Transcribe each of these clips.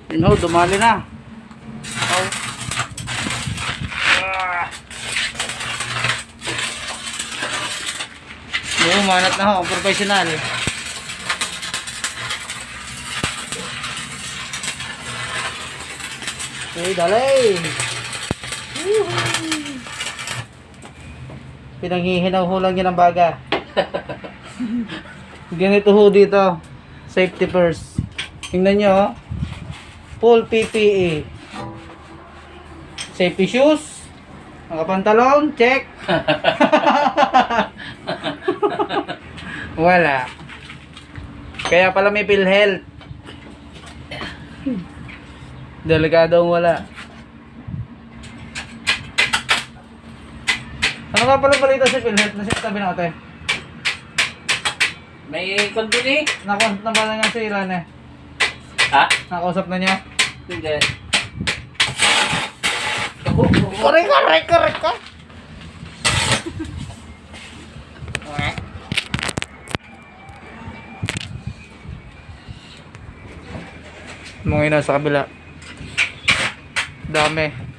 Yun ho, dumali na. Oh. Yung manat na ho, professional. Okay, dalay. Pinanghihinaw ho lang yun ang baga. Ganito ho dito. Safety first. Tingnan nyo, oh. Full PPE. Safety shoes. Nakapantalon, check. Wala. Kaya pala may PhilHealth. Delikadong wala. Ano nga pala balita sa PhilHealth na sinasabi natin? May kondili? Nakausap na ba na niya si Ilan eh? Ha? Nakausap na niya? Hindi. Korek ka! Mga ina sa kabila. Dami.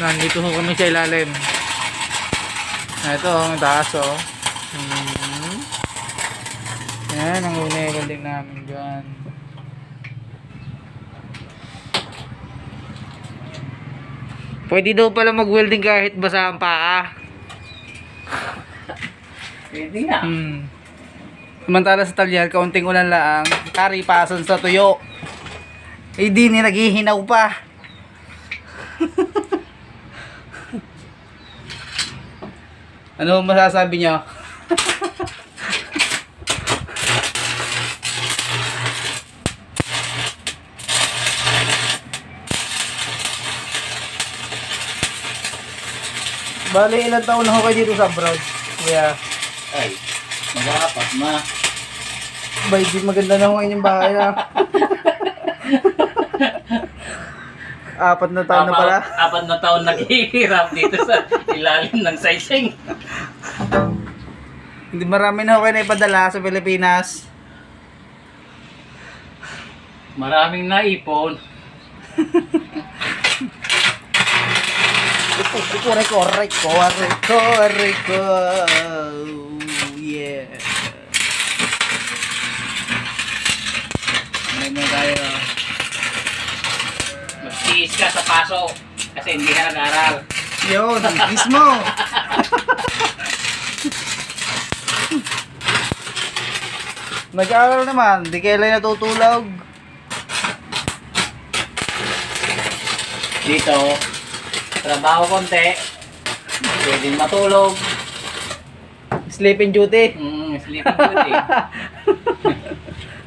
Nandito ho kami sa ilalim. Ito ang taas oh. Yan ang welding namin dyan. Pwede daw pala mag-welding kahit basa ang paa. Pwede nga. Samantala sa Talyan, kaunting ulan lang, karipason sa tuyo. Eh di ni naghihinaw pa. Ano masasabi niyo? Bali, ilang taon na ho kayo dito sa abroad? Kuya, Ay, mag-aapat na. bay, di maganda na ho inyong bahay ah. 4 na taon na pala. 4 na taon naghihirap dito sa ilalim ng saysing. Hindi marami na ho kayo na ipadala sa Pilipinas. Maraming naipon. Reko. Yeah. Ano tayo? Magtiis ka sa paso kasi hindi ka nag-aral. Yun, mismo. Nag-aaral naman, di kailan natutulog. Dito, trabaho konti, pwedeng matulog. Sleeping duty. Sleeping duty.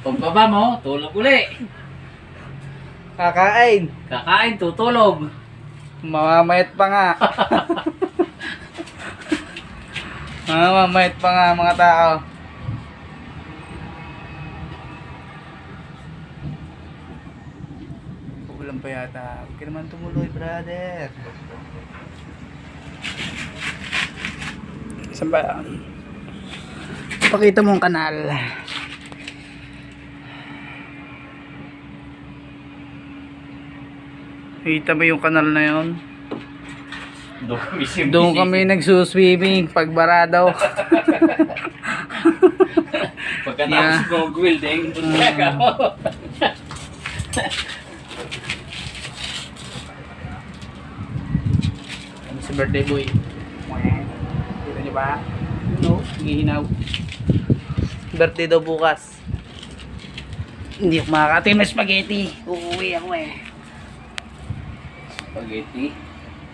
Pagbaba mo, tulog uli. Kakain. Kakain, tutulog. Mamamayat pa nga. Mamamayat pa nga mga tao. Ulan pa yata. Huwag ka naman tumuloy, brother. Saan ba? Pakita mo ang kanal. Kita mo yung kanal na yon? Doon kami nagsuswimming pag baradaw. Pagkatapos mag-welding, punta ka mo. Ano si birthday boy? Kita niyo ba? No, hihinaw. Birthday daw bukas. Hindi ako makakatim ng spaghetti. Uuwi ako eh. Spaghetti.